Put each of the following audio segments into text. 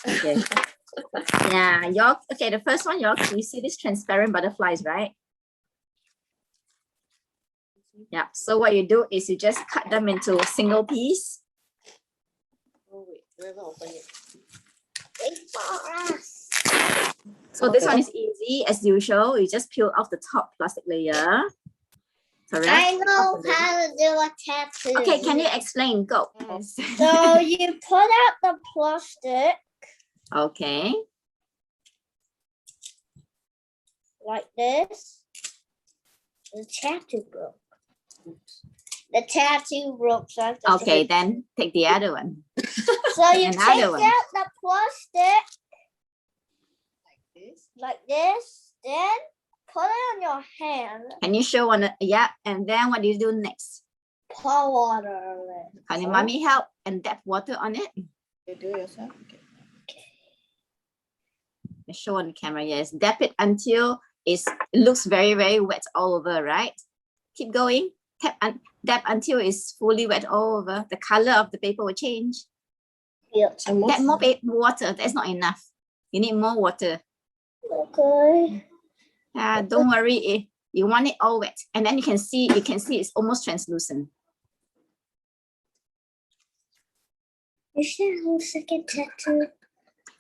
Okay. Yeah, okay, the first one, you see these transparent butterflies, right? Yeah, so what you do is you just cut them into a single piece. Oh, wait, we haven't opened it. Wait for us. So this one is easy as usual. You just peel off the top plastic layer. Correct? I know how to do a tattoo. Okay, can you explain? Go. Yes. So you put out the plastic Okay. like this. The tattoo broke. The tattoo broke. So I have to Okay, then take the other one. So you Another take one. out the plastic This. like this, then put it on your hand. Can you show one? Yeah, and then what do you do next? Pour water on it. Can your mommy help and dab water on it? You do yourself. Okay. Show on the camera. Yes, dab it until it looks very, very wet all over, right? Keep going. Dab until it's fully wet all over. The color of the paper will change. Yes. Dab more water. That's not enough. You need more water. Okay. Don't worry. You want it all wet, and then you can see it's almost translucent. You should have a second tattoo.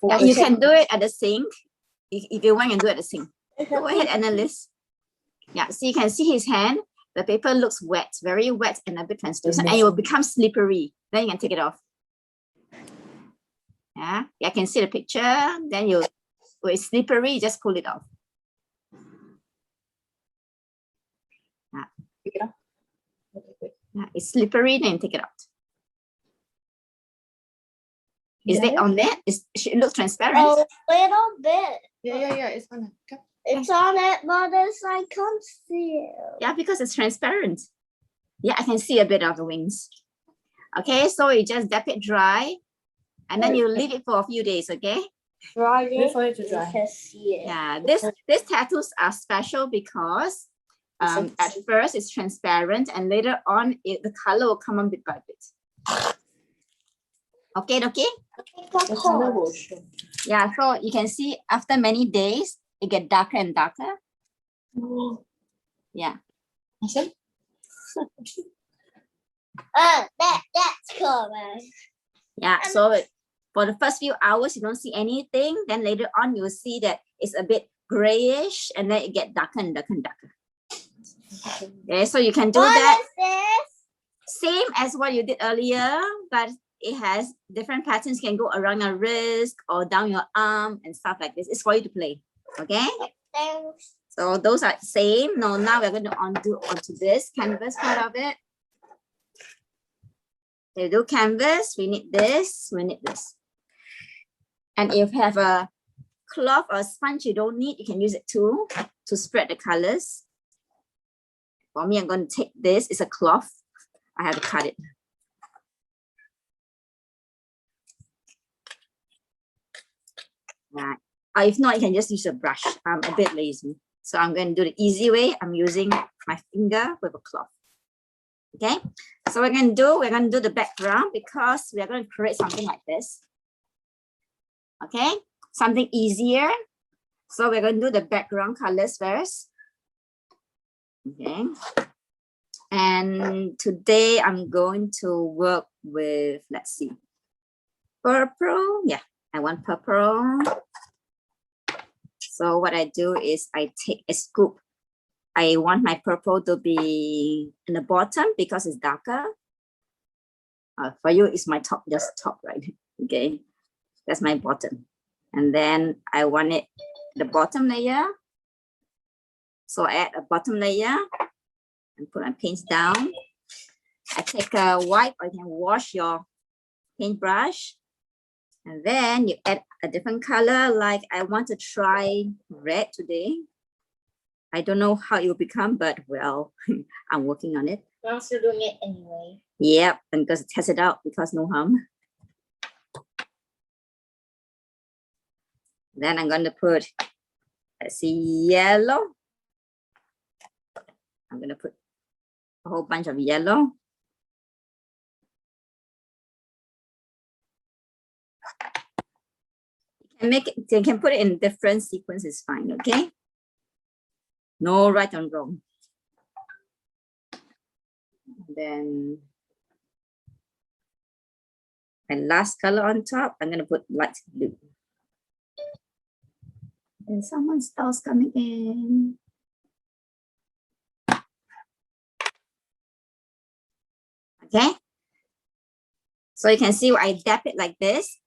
Yeah, you can do it at the sink. If you want, you can do it at the sink. Go ahead, analyst. Yeah, so you can see his hand. The paper looks wet, very wet and a bit translucent, and it will become slippery. Then you can take it off. Yeah, I can see the picture. Then when it's slippery, you just pull it off. Yeah. Okay. Yeah, it's slippery, then you take it out. Is it on there? It looks transparent. A little bit. Yeah. It's on it. Okay. It's on it, but I can't see it. Yeah, because it's transparent. Yeah, I can see a bit of the wings. Okay, so you just dab it dry, and then you leave it for a few days. Okay. Dry it. Wait for it to dry. You can see it. Yeah, these tattoos are special because at first it's transparent, and later on the color will come on bit by bit. Okay. The color will show. Yeah, so you can see after many days it get darker and darker. Yeah. Awesome. That's cool, man. Yeah, so for the first few hours you don't see anything, then later on you will see that it's a bit grayish, and then it get darker and darker and darker. Okay, so you can do that. What is this? Same as what you did earlier, but it has different patterns. You can go around your wrist or down your arm and stuff like this. It's for you to play. Okay. Thanks. So those are same. No, now we're going to undo onto this canvas part of it. To do canvas, we need this. We need this. And if you have a cloth or sponge you don't need, you can use it too to spread the colors. For me, I'm going to take this. It's a cloth. I have to cut it. Right. Or if not, you can just use a brush. I'm a bit lazy. So I'm going to do the easy way. I'm using my finger with a cloth. Okay. So we're going to do the background because we are going to create something like this. Okay. Something easier. So we're going to do the background colors first. Okay. And today I'm going to work with, let's see, purple. Yeah, I want purple. So what I do is I take a scoop. I want my purple to be in the bottom because it's darker. For you, it's my top, just top, right? Okay, that's my bottom. And then I want it the bottom layer. So I add a bottom layer and put my paints down. I take a wipe, or you can wash your paintbrush. And then you add a different color, like I want to try red today. I don't know how it will become, but well, I'm working on it. I'm still doing it anyway. Yep, and because test it out because no harm. Then I'm going to put, let's see, yellow. I'm going to put a whole bunch of yellow. And make it, you can put it in different sequence, it's fine, okay? No right and wrong. Then my last color on top, I'm gonna put light blue. And someone's else coming in. Okay. So you can see I dab it like this.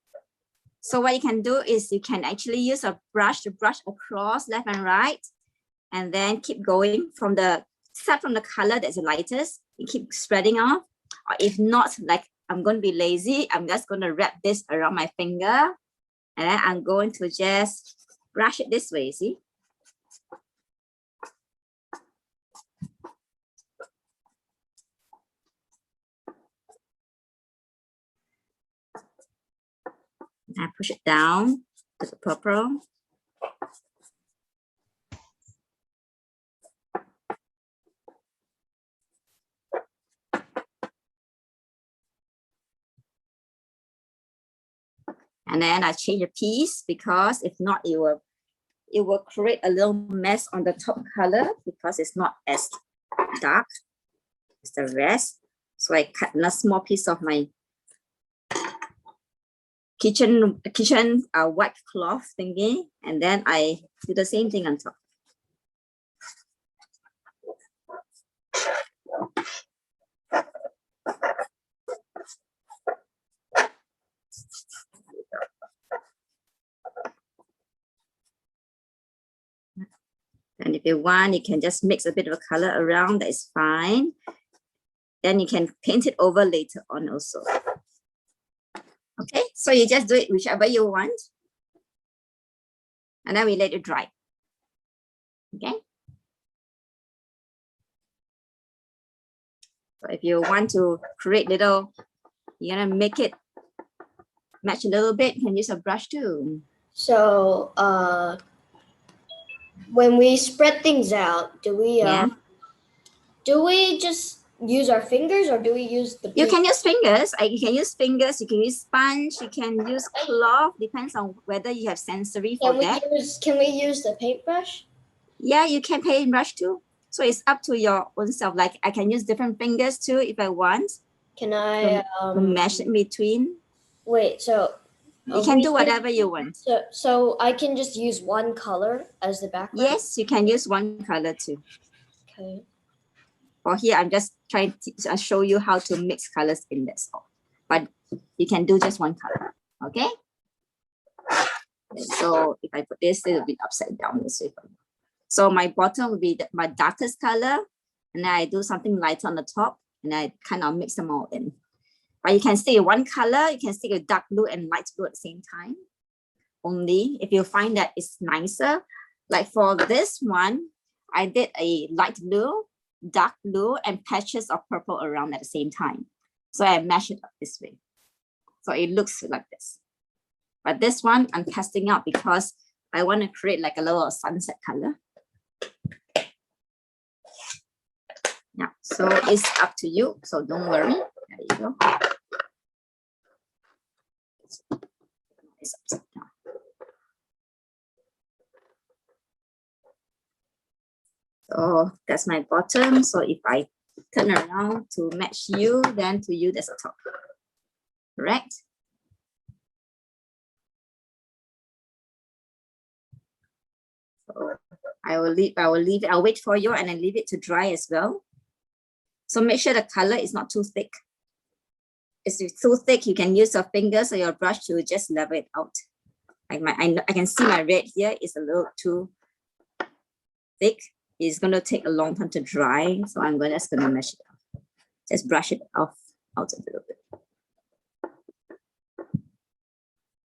So what you can do is you can actually use a brush to brush across left and right, and then keep going from the, start from the color that's the lightest, you keep spreading off. Or if not, like I'm going to be lazy, I'm just going to wrap this around my finger, and then I'm going to just brush it this way, see? I push it down to the purple. And then I change the piece because if not, it will create a little mess on the top color because it's not as dark as the rest. So I cut a small piece of my kitchen white cloth thingy, and then I do the same thing on top. And if you want, you can just mix a bit of color around, that is fine. Then you can paint it over later on also. Okay, so you just do it whichever you want. And then we let it dry. Okay. So if you want to create little, you're gonna make it match a little bit, you can use a brush too. So, when we spread things out, do we just use our fingers or do we use the You can use fingers. You can use fingers. You can use sponge. You can use cloth. Depends on whether you have sensory for that. Can we use the paintbrush? Yeah, you can paintbrush too. So it's up to your own self. Like I can use different fingers too if I want. Can I to mesh in between. wait? So You can do whatever you want. So I can just use one color as the background. Yes, you can use one color too. Okay. For here, I'm just trying to show you how to mix colors in this. But you can do just one color. Okay. So if I put this, it will be upside down this way. So my bottom will be my darkest color, and then I do something lighter on the top, and I kind of mix them all in. But you can stick with one color, you can stick with dark blue and light blue at the same time. Only if you find that it's nicer. Like for this one, I did a light blue, dark blue, and patches of purple around at the same time. So I mash it up this way. So it looks like this. But this one I'm testing out because I want to create like a little sunset color. Yeah, so it's up to you. So don't worry. There you go. It's upside down. So that's my bottom. So if I turn around to match you, then to you that's the top. Correct? So I'll wait for you and then leave it to dry as well. So make sure the color is not too thick. If it's too thick, you can use your fingers or your brush to just level it out. Like I can see my red here is a little too thick. It's going to take a long time to dry. So I'm just going to mesh it off. Just brush it off out a little bit.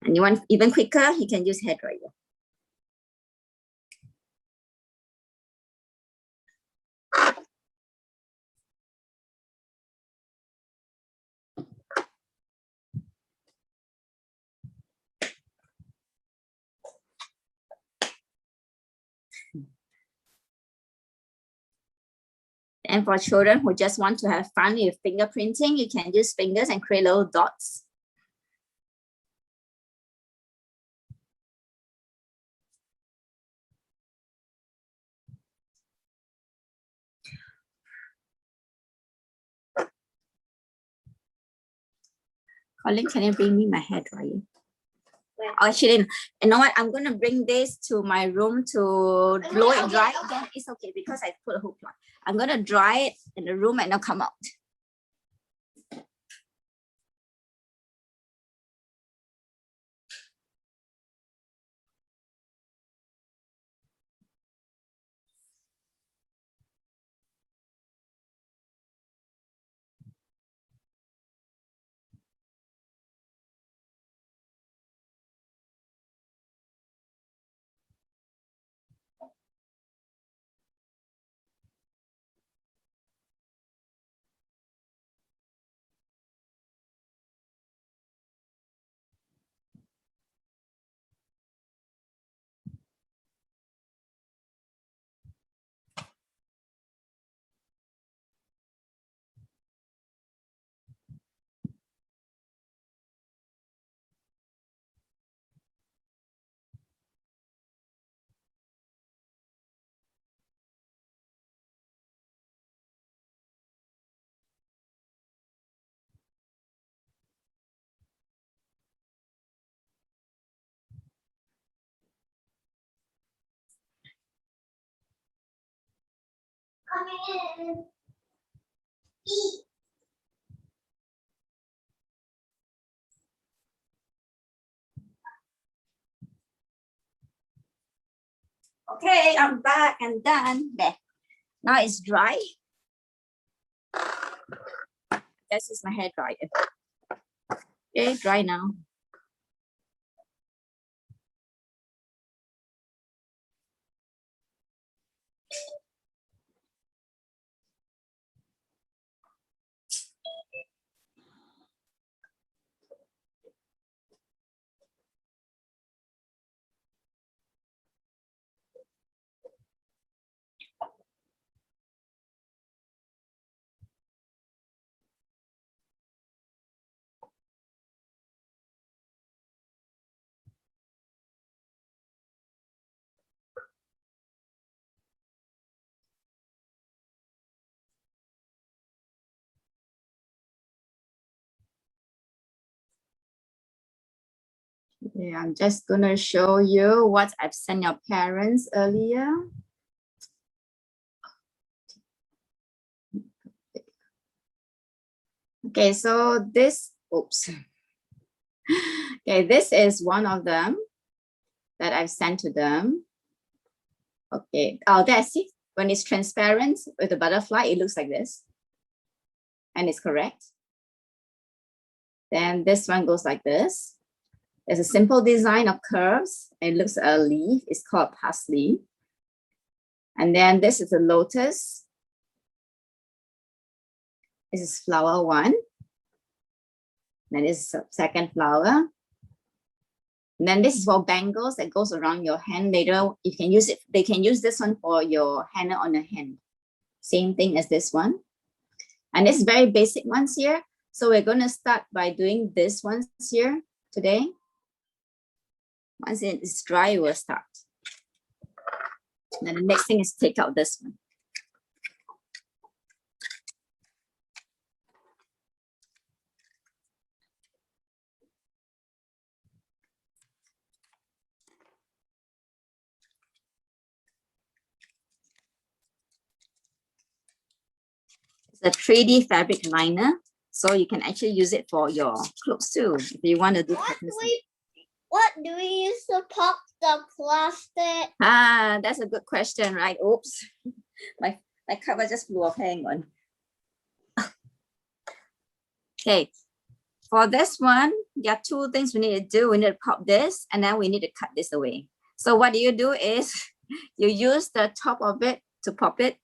And you want even quicker, you can use hair dryer. And for children who just want to have fun with fingerprinting, you can use fingers and create little dots. Colin, can you bring me my hair dryer? Where? Oh, actually, you know what? I'm gonna bring this to my room to blow it dry. Again, it's okay because I put a hook plug. I'm gonna dry it in the room and it'll come out. Okay, I'm back and done. There. Now it's dry. This is my hair dryer. Okay, dry now. Yeah, I'm just gonna show you what I've sent your parents earlier. Okay, so this, oops. Okay, this is one of them that I've sent to them. Okay, oh, that's it. When it's transparent with the butterfly, it looks like this. And it's correct. Then this one goes like this. There's a simple design of curves. It looks like a leaf. It's called parsley. And then this is a lotus. This is flower one. Then this is a second flower. And then this is for bangles that goes around your hand. Later, you can use it. They can use this one for your henna on the hand. Same thing as this one. And it's very basic ones here. So we're going to start by doing this ones here today. Once it's dry, we'll start. And then the next thing is take out this one. It's a 3D fabric liner. So you can actually use it for your clothes too. If you want to do What do we use to pop the plastic? Ah, that's a good question, right? Oops. My cover just flew off. Hang on. Okay. For this one, there are two things we need to do. We need to pop this and then we need to cut this away. So what you do is you use the top of it to pop it.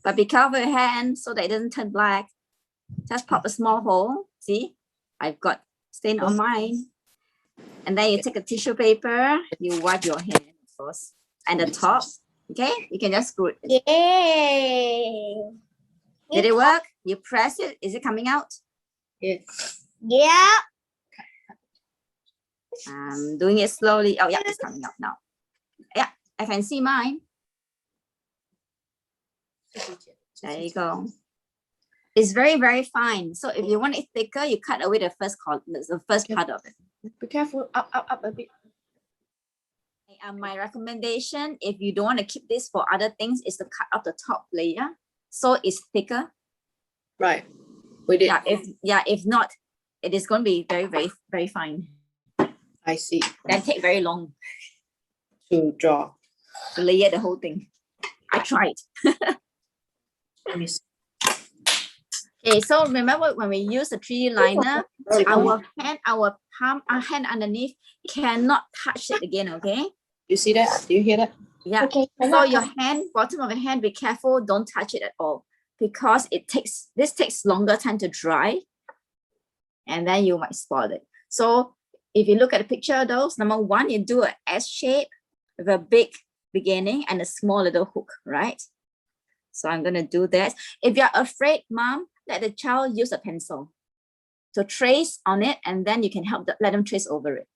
But be careful with your hand so that it doesn't turn black. Just pop a small hole. See, I've got stain on mine. And then you take a tissue paper, you wipe your hand, of course, and the top. Okay, you can just screw it. Yay! Did it work? You press it. Is it coming out? Yes. Yeah. I'm doing it slowly. Oh, yeah, it's coming out now. Yeah, I can see mine. There you go. It's very, very fine. So if you want it thicker, you cut away the first part of it. Be careful. Up a bit. My recommendation, if you don't want to keep this for other things, is to cut off the top layer so it's thicker. Right. We did. If not, it is going to be very, very, very fine. I see. Then take very long To draw. to layer the whole thing. I tried. Let me see. Okay, so remember when we use the 3D liner, our hand underneath cannot touch it again, okay? You see that? Do you hear that? Yeah. Okay. So your hand, bottom of your hand, be careful, don't touch it at all because this takes longer time to dry and then you might spoil it. So if you look at the picture of those, number one, you do an S shape with a big beginning and a small little hook, right? So I'm going to do that. If you're afraid, mom, let the child use a pencil to trace on it and then you can let them trace over it.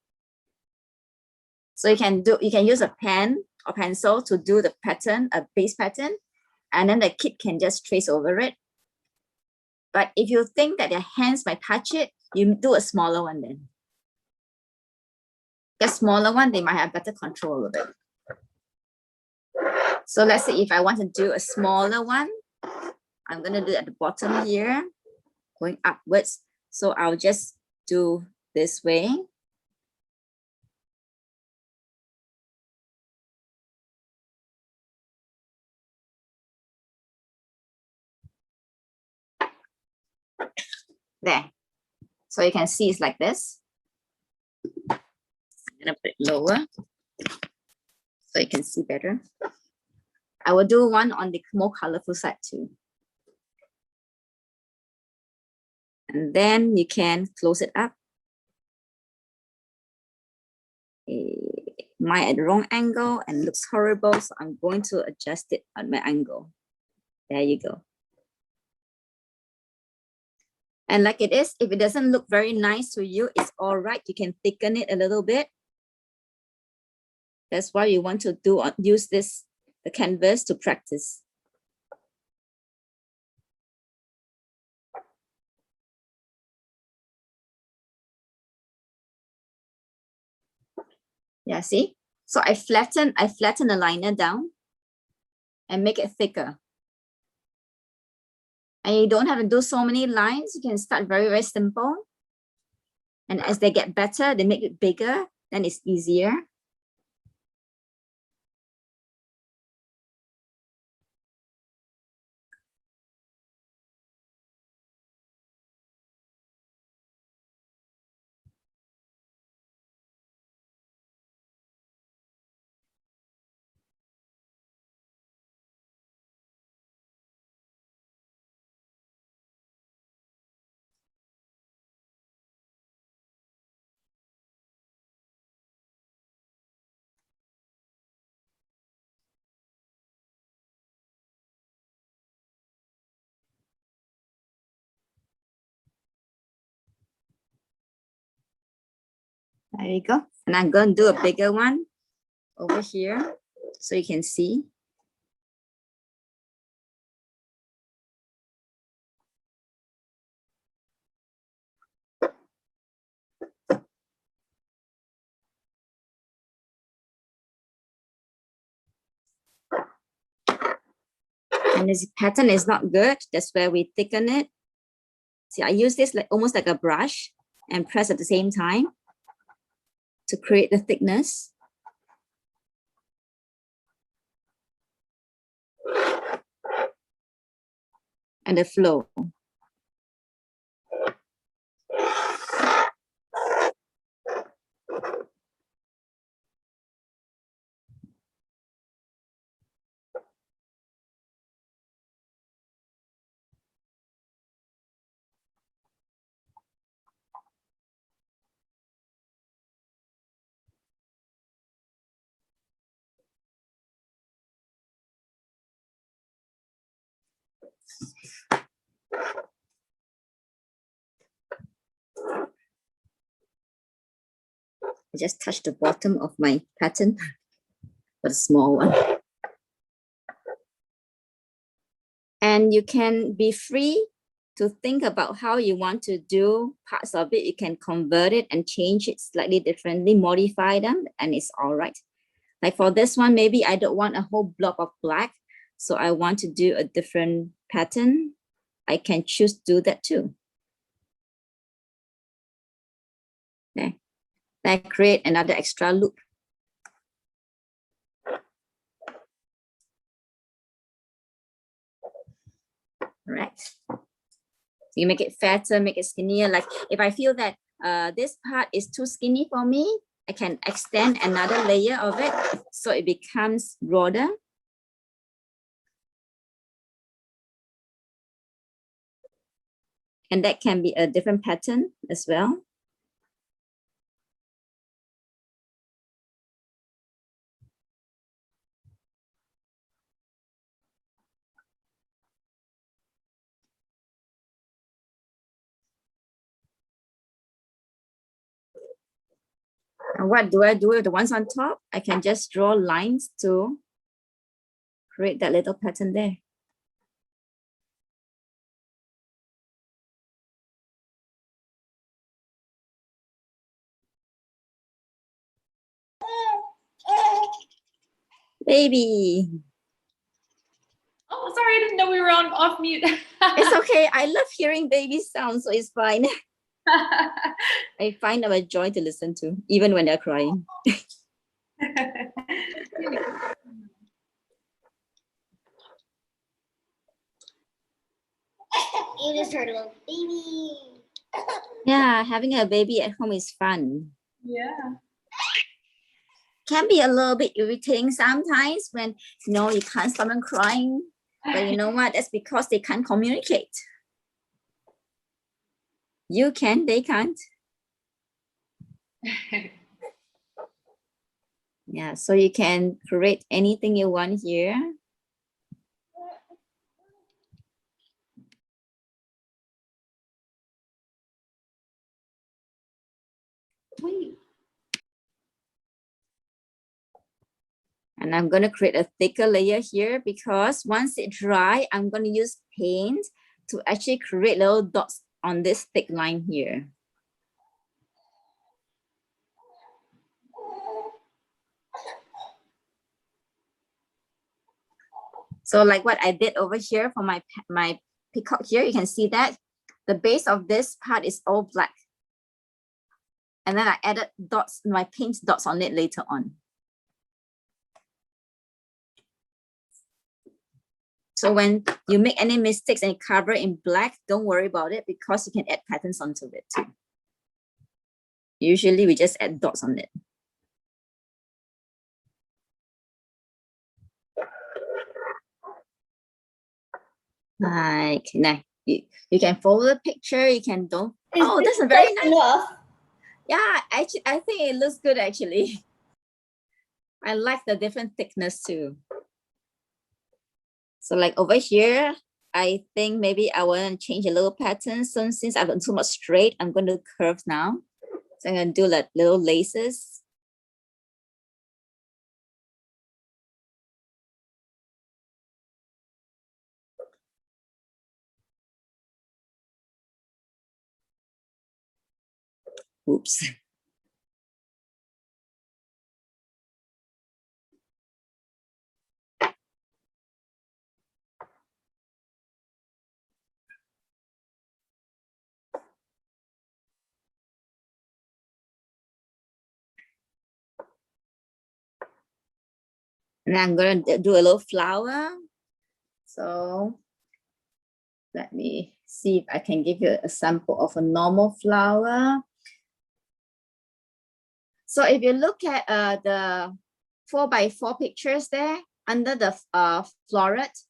So you can use a pen or pencil to do the pattern, a base pattern, and then the kid can just trace over it. But if you think that their hands might touch it, you do a smaller one then. The smaller one, they might have better control of it. So let's say if I want to do a smaller one, I'm going to do it at the bottom here, going upwards. So I'll just do this way. There. So you can see it's like this. I'm going to put it lower so you can see better. I will do one on the more colorful side too. And then you can close it up. Mine at the wrong angle and looks horrible, so I'm going to adjust it at my angle. There you go. And like it is, if it doesn't look very nice to you, it's all right. You can thicken it a little bit. That's why you want to use the canvas to practice. Yeah, see? So I flatten the liner down and make it thicker. And you don't have to do so many lines. You can start very, very simple. And as they get better, they make it bigger, then it's easier. There you go. And I'm going to do a bigger one over here so you can see. And this pattern is not good. That's where we thicken it. See, I use this almost like a brush and press at the same time to create the thickness. And the flow. I just touch the bottom of my pattern for the small one. And you can be free to think about how you want to do parts of it. You can convert it and change it slightly differently, modify them, and it's all right. Like for this one, maybe I don't want a whole blob of black, so I want to do a different pattern. I can choose to do that too. Okay, then I create another extra loop. Right. So you make it fatter, make it skinnier. Like if I feel that this part is too skinny for me, I can extend another layer of it so it becomes broader. And that can be a different pattern as well. And what do I do with the ones on top? I can just draw lines to create that little pattern there. Baby. Oh, sorry, I didn't know we were on off mute. It's okay. I love hearing baby sounds, so it's fine. I find them a joy to listen to, even when they're crying. You just heard a little baby. Yeah, having a baby at home is fun. Yeah. Can be a little bit irritating sometimes when you can't stop them crying. But you know what? That's because they can't communicate. You can, they can't. Yeah, so you can create anything you want here. Wait. And I'm going to create a thicker layer here because once it dry, I'm going to use paint to actually create little dots on this thick line here. So like what I did over here for my peacock here, you can see that the base of this part is all black. And then I added dots, my paint dots on it later on. So when you make any mistakes and cover it in black, don't worry about it because you can add patterns onto it too. Usually we just add dots on it. Like, nah, you can follow the picture, you can don't. Oh, that's a very nice. Enough. Yeah, actually, I think it looks good actually. I like the different thickness too. So like over here, I think maybe I want to change a little pattern. So since I've done too much straight, I'm going to curve now. So I'm going to do like little laces. Oops. And I'm going to do a little flower. So let me see if I can give you a sample of a normal flower. So if you look at the 4x4 pictures there, under the floret,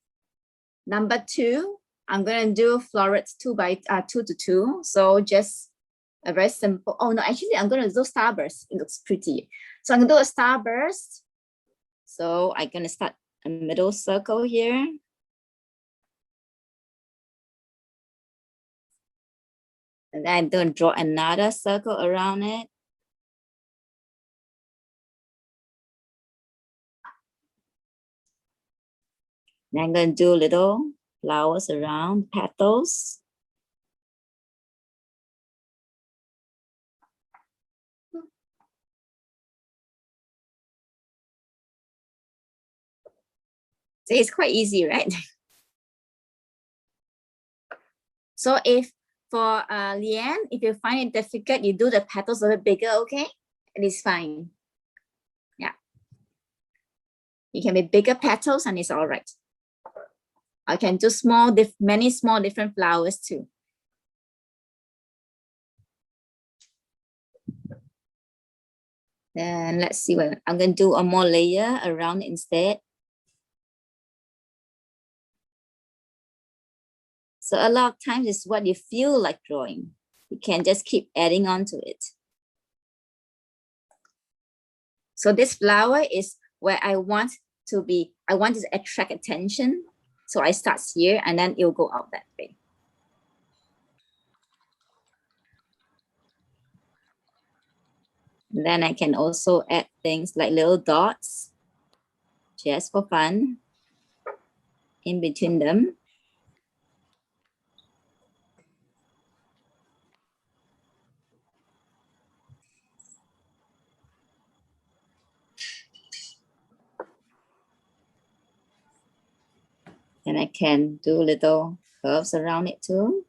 number 2, I'm going to do florets 2 to 2. So just a very simple. Oh no, actually I'm going to do starburst. It looks pretty. So I'm going to do a starburst. So I'm going to start a middle circle here. And then I'm going to draw another circle around it. Then I'm going to do little flowers around, petals. So it's quite easy, right? So if for Leanne, if you find it difficult, you do the petals a bit bigger, okay? It is fine. Yeah. You can be bigger petals and it's all right. I can do many small different flowers too. Then let's see what I'm going to do a more layer around instead. So a lot of times it's what you feel like drawing. You can just keep adding on to it. So this flower is where I want to be. I want to attract attention. So I start here and then it'll go out that way. And then I can also add things like little dots, just for fun, in between them. And I can do little curves around it too.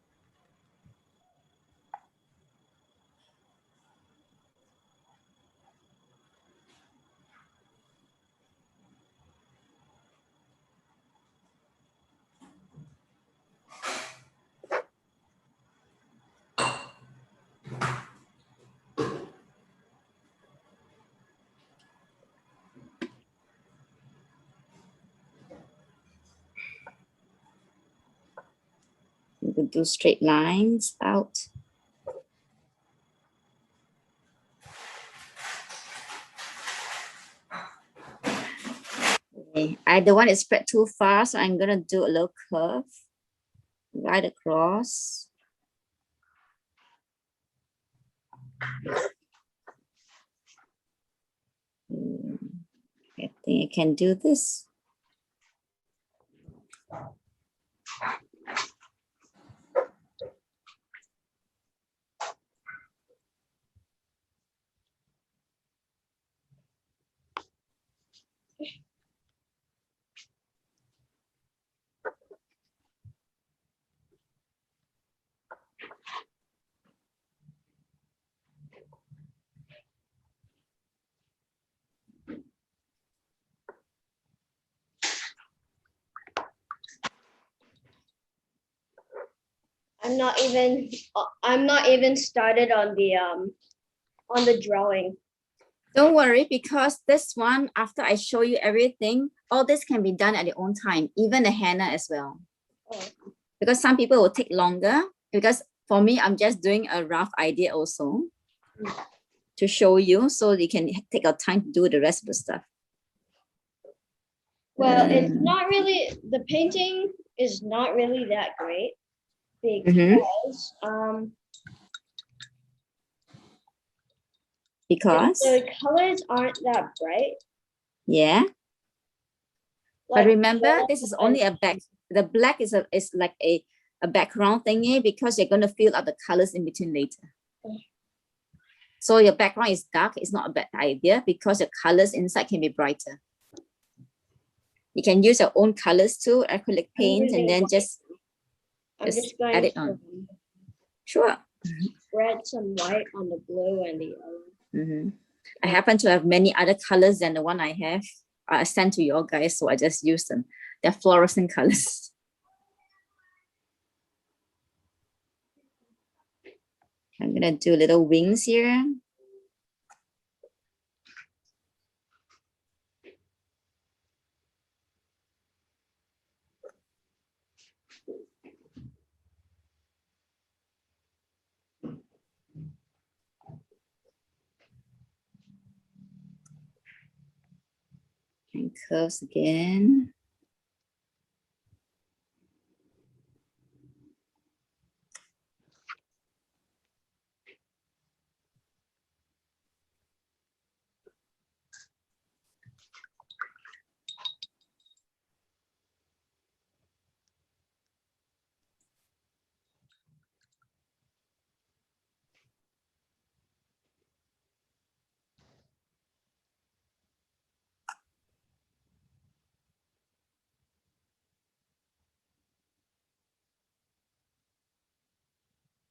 You could do straight lines out. Okay. I don't want it spread too far, so I'm gonna do a little curve right across. I think I can do this. I'm not even started on the drawing. Don't worry, because this one, after I show you everything, all this can be done at your own time, even the henna as well. Oh. Because some people will take longer, because for me, I'm just doing a rough idea also to show you, so you can take your time to do the rest of the stuff. Well, it's not really, the painting is not really that great because Because the colors aren't that bright. yeah, but Like, remember, this is only a back. The black is like a background thingy, because you're going to fill out the colors in between later. So your background is dark. It's not a bad idea, because your colors inside can be brighter. You can use your own colors too, acrylic paint, and then just going add it on. Sure. Spread some white on the blue and the yellow. I happen to have many other colors than the one I have. I sent to you guys, so I just use them. They're fluorescent colors. I'm gonna do little wings here. And curves again.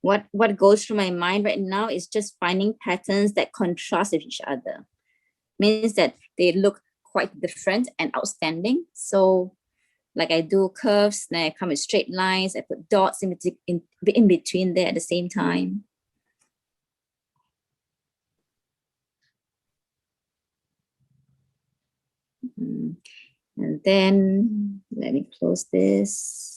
what goes through my mind right now is just finding patterns that contrast with each other. Means that they look quite different and outstanding. So like I do curves, then I come with straight lines, I put dots in between there at the same time. And then let me close this.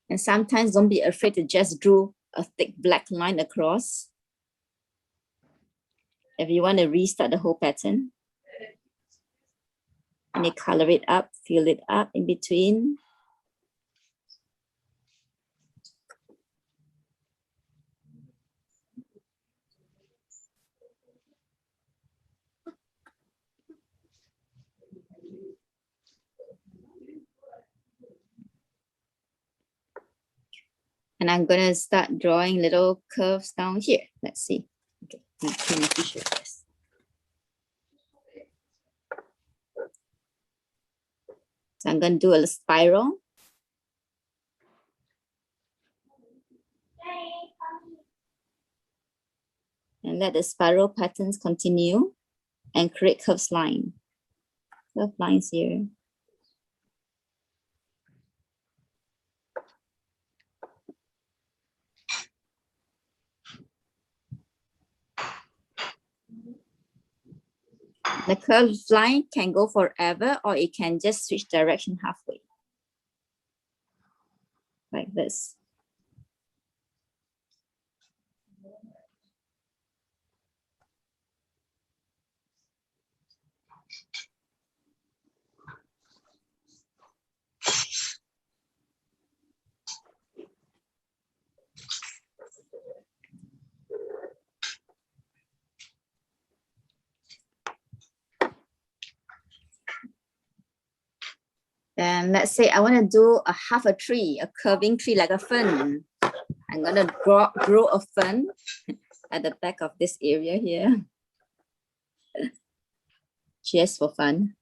And sometimes don't be afraid to just draw a thick black line across. If you want to restart the whole pattern. And you color it up, fill it up in between. And I'm gonna start drawing little curves down here. Let's see. Okay, let me clean my t-shirt first. So I'm gonna do a spiral. And let the spiral patterns continue and create curves line. Curve lines here. The curved line can go forever, or it can just switch direction halfway. Like this. Then let's say I want to do a half a tree, a curving tree like a fern. I'm gonna grow a fern at the back of this area here. Just for fun.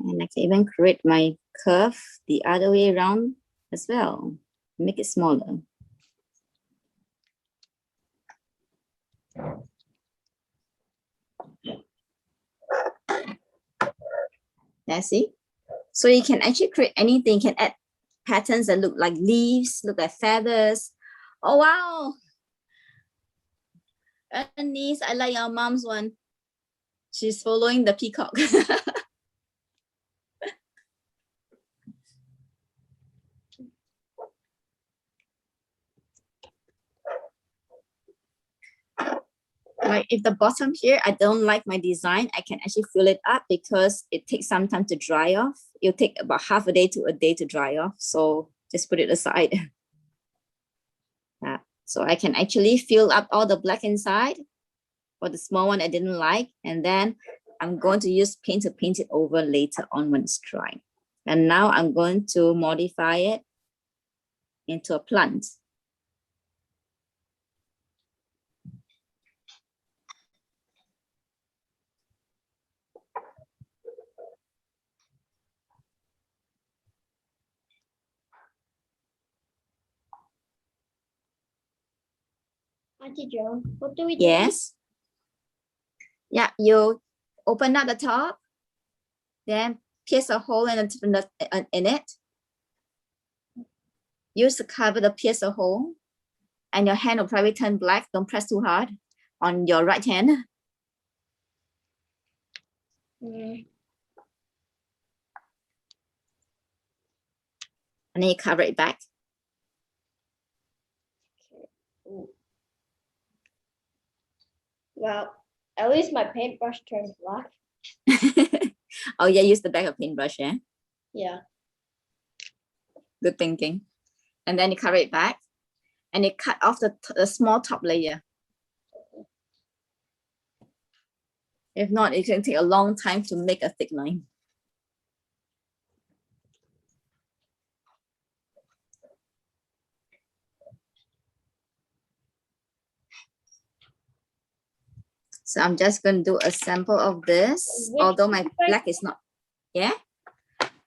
And I can even create my curve the other way around as well. Make it smaller. That's it. So you can actually create anything. You can add patterns that look like leaves, look like feathers. Oh, wow. Ernest, I like your mom's one. She's following the peacock. Like if the bottom here, I don't like my design, I can actually fill it up because it takes some time to dry off. It'll take about half a day to a day to dry off. So just put it aside. Yeah. So I can actually fill up all the black inside for the small one I didn't like. And then I'm going to use paint to paint it over later on when it's dry. And now I'm going to modify it into a plant. Auntie Joan, what do we do? Yes. Yeah, you open up the top, then pierce a hole in it. Use the cover to pierce a hole, and your hand will probably turn black. Don't press too hard on your right hand. Mm, And then you cover it back. ooh. Well, at least my paintbrush turns black. Oh yeah, use the back of paintbrush, yeah? Yeah. Good thinking. And then you cover it back and you cut off the small top layer. If not, it can take a long time to make a thick line. So I'm just going to do a sample of this, Which although my part? black is not, yeah?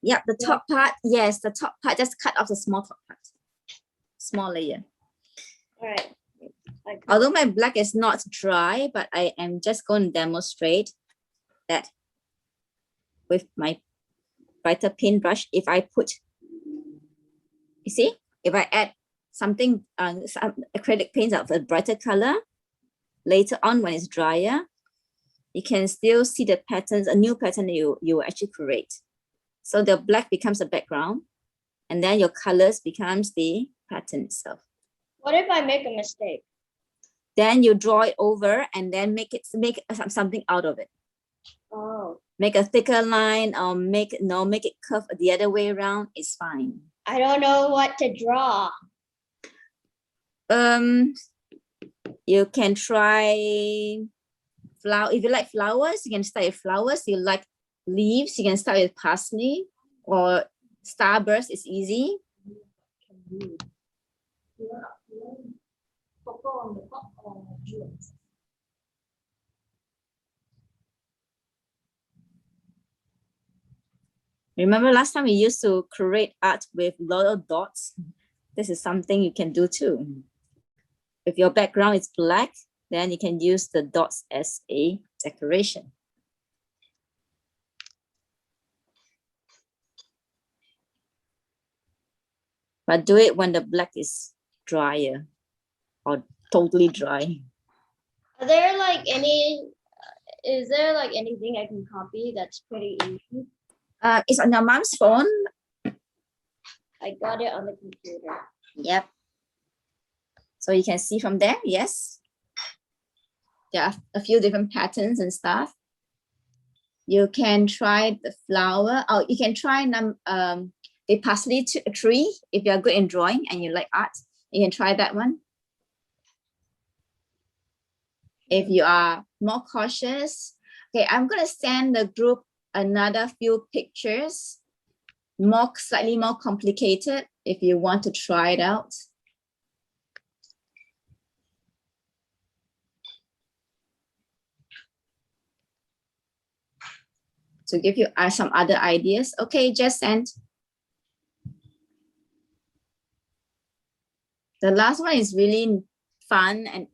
Yeah, the top part, yes, the top part, just cut off the small top part, small layer. All right. Although my black is not dry, but I am just going to demonstrate that with my brighter paintbrush, if I put, you see, if I add something, some acrylic paints of a brighter color, later on when it's drier, you can still see the patterns, a new pattern you actually create. So the black becomes a background, and then your colors becomes the pattern itself. What if I make a mistake? Then you draw it over and then make something out of it. Oh, Make a thicker line or make it curve the other way around. It's fine. I don't know what to draw. You can try flower. If you like flowers, you can start with flowers. You like leaves, you can start with parsley, or starburst is easy. Remember last time we used to create art with little dots? This is something you can do too. If your background is black, then you can use the dots as a decoration. But do it when the black is drier or totally dry. Are there like is there like anything I can copy that's pretty easy? It's on your mom's phone. I got it on the computer. Yep. So you can see from there, yes. There are a few different patterns and stuff. You can try the flower. Oh, you can try the parsley tree if you're good in drawing and you like art. You can try that one. If you are more cautious, okay, I'm gonna send the group another few pictures, slightly more complicated if you want to try it out. To give you some other ideas. Okay, just send. The last one is really fun and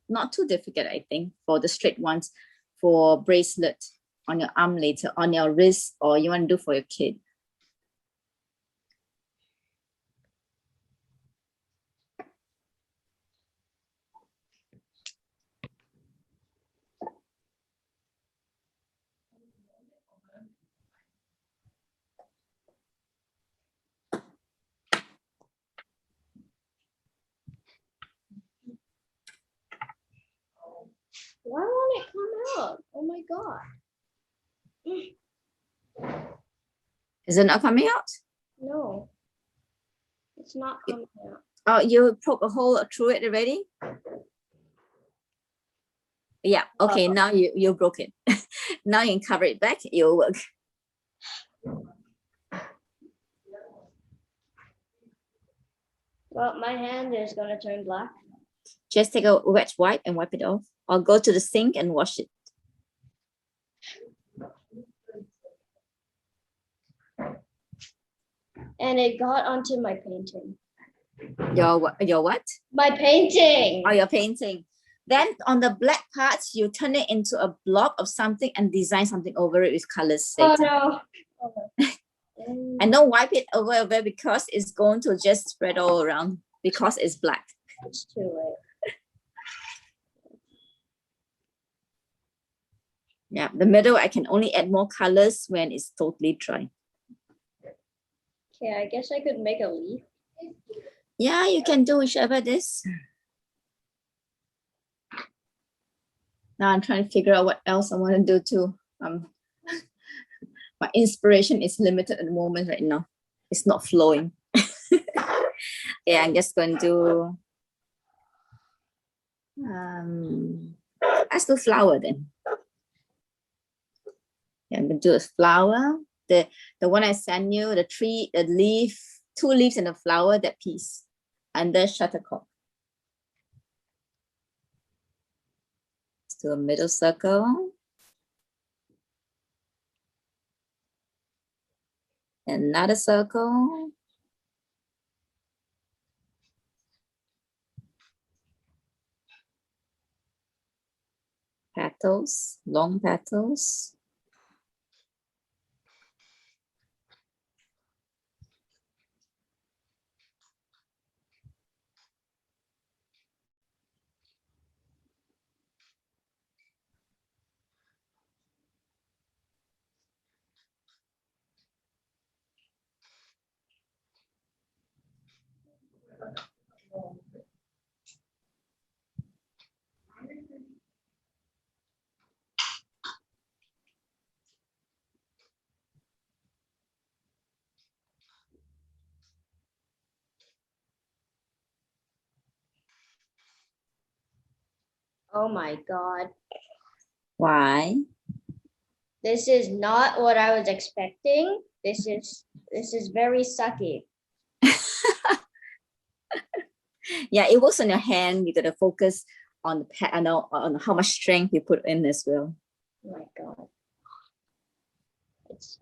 not too difficult, I think, for the straight ones, for bracelet on your arm later, on your wrist, or you want to do for your kid. Why won't it come out? Oh my god. Is it not coming out? No. It's not coming out. Oh, you poke a hole through it already? Yeah, okay, now you broke it. Now you can cover it back, it'll work. Well, my hand is gonna turn black. Just take a wet wipe and wipe it off, or go to the sink and wash it. And it got onto my painting. Your what? My painting. Oh, your painting. Then on the black parts, you turn it into a blob of something and design something over it with colors. Oh later. no. And don't wipe it over because it's going to just spread all around because it's black. It's too late. Yeah, the middle, I can only add more colors when it's totally dry. Okay, I guess I could make a leaf. Yeah, you can do whichever it is. Now I'm trying to figure out what else I want to do too. My inspiration is limited at the moment right now. It's not flowing. Yeah, I'm just going to let's do flower then. Yeah, I'm going to do a flower. The one I sent you, the tree, the leaf, 2 leaves and a flower, that piece under shuttlecock. Let's do a middle circle. Another circle. Petals, long petals. Oh my god. Why? This is not what I was expecting. This is very sucky. Yeah, it works on your hand. You gotta focus on the on how much strength you put in as well. Oh my god. It's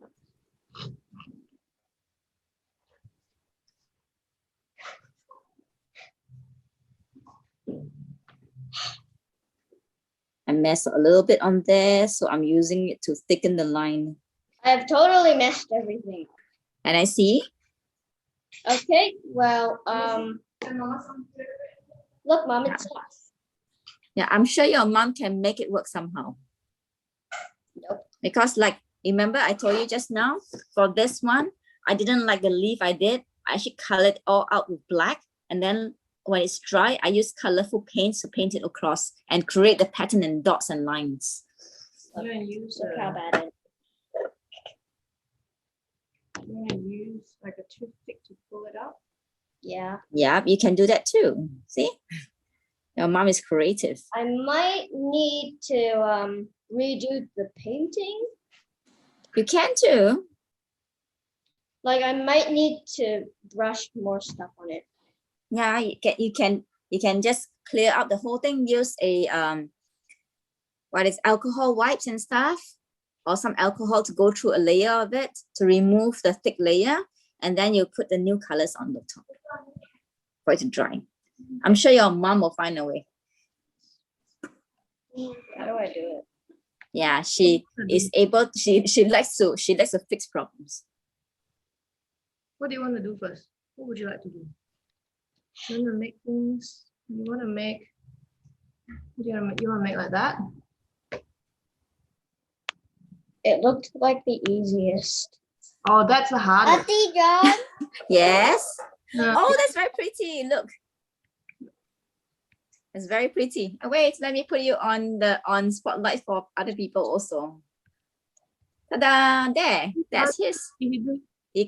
I messed a little bit on there, so I'm using it to thicken the line. I've totally messed everything. And I see, Okay, well, look, Mom, it's tough. yeah, I'm sure your mom can make it work somehow. Nope. Because like, remember I told you just now, for this one, I didn't like the leaf I did. I actually colored all out with black. And then when it's dry, I use colorful paints to paint it across and create the pattern and dots and lines. You're gonna use Look how bad it you're gonna use like a toothpick to pull it up. Yeah. Yeah, you can do that too. See? Your mom is creative. I might need to redo the painting. You can too. Like I might need to brush more stuff on it. Yeah, you can just clear out the whole thing. Use a what is alcohol wipes and stuff, or some alcohol to go through a layer of it to remove the thick layer, and then you put the new colors on the top for it to dry. I'm sure your mom will find a way. How do I do it? Yeah, she is able. She likes to fix problems. What do you want to do first? What would you like to do? You want to make things. You want to make. What do you want to make? You want to make like that? It looked like the easiest. Oh, that's the hardest. Auntie John. Yes. No. Oh, that's very pretty. Look. It's very pretty. Oh, wait, let me put you on spotlight for other people also. Ta-da! There. That's his. You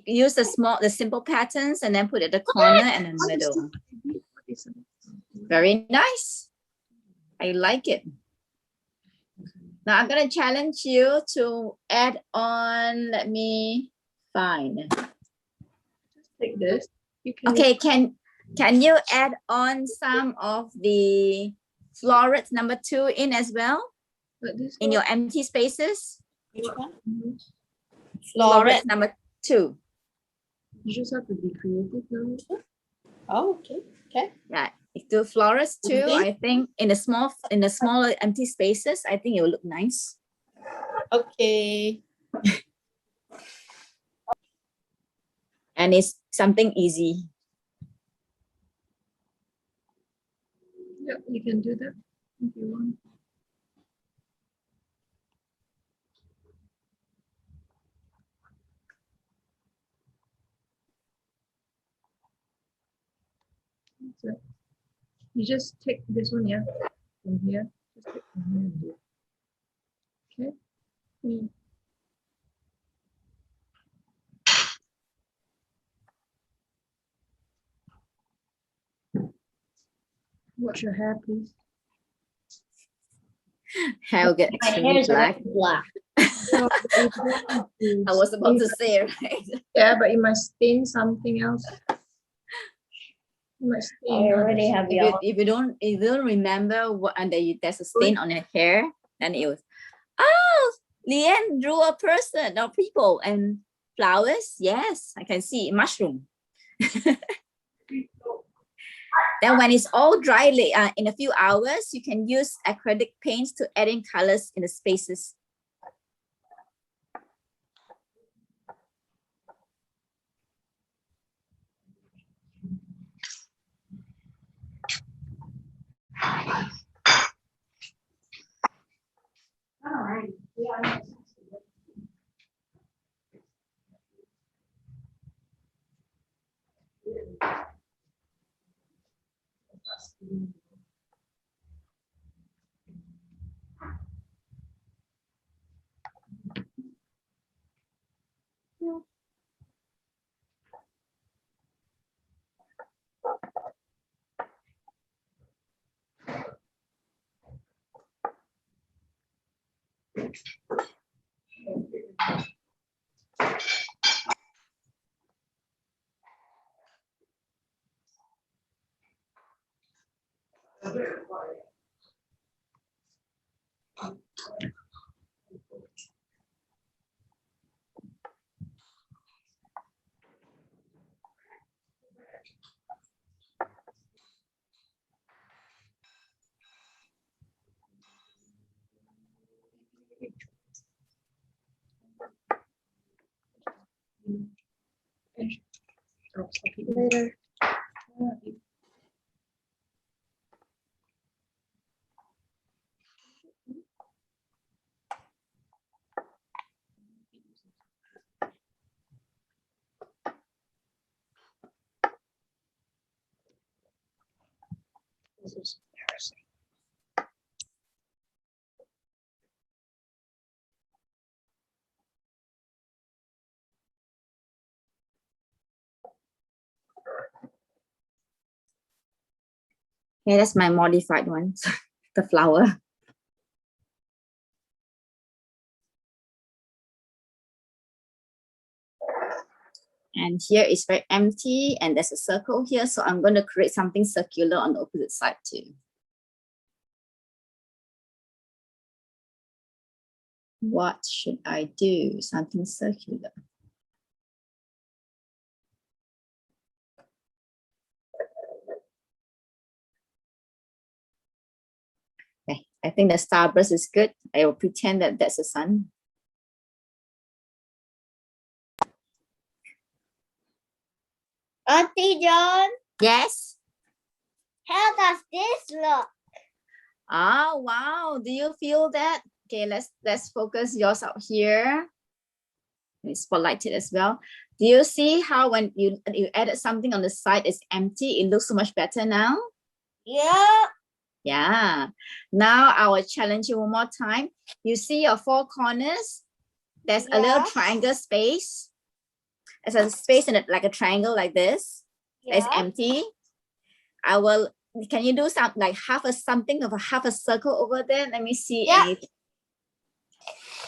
use the simple patterns and then put it at the corner and in the middle. Very nice. I like it. Now I'm gonna challenge you to add on. Let me find. Take this. You can Okay, Can you add on some of the florets number 2 in as well Like this in one? your empty spaces? Which one? Mhm. Florets number 2. You just have to be creative now. Oh, okay. Okay. Yeah, if do florets too, Okay. I think in the smaller empty spaces, I think it will look nice. Okay. And it's something easy. Yeah, you can do that if you want. So you just take this one, yeah, from here. Just take from here and do it. Okay. Mm. Watch your hair, please. Hair will get My extremely hair is black. black. No, but if you want to I was about to stain- say, right? Yeah, but you might stain something else. You might stain. I already have yellow. If you don't remember what and there's a stain on your hair, then it was, oh, Leanne drew a person or people and flowers. Yes, I can see mushroom. Then when it's all dry in a few hours, you can use acrylic paints to add in colors in the spaces. Oh, okay. Later. This is embarrassing. Yeah, that's my modified one, the flower. And here is very empty and there's a circle here. So I'm going to create something circular on the opposite side too. What should I do? Something circular. Okay, I think the starburst is good. I will pretend that that's the sun. Auntie John, Yes. how does this look? Oh, wow. Do you feel that? Okay, let's focus yours out here. Let me spotlight it as well. Do you see how when you added something on the side, it's empty? It looks so much better now. Yeah. Yeah. Now I will challenge you one more time. You see your 4 corners? There's a little Yeah. triangle space. There's a space in it like a triangle like this. It's Yeah. empty. Can you do something like half a circle over there? Let me see. Yeah.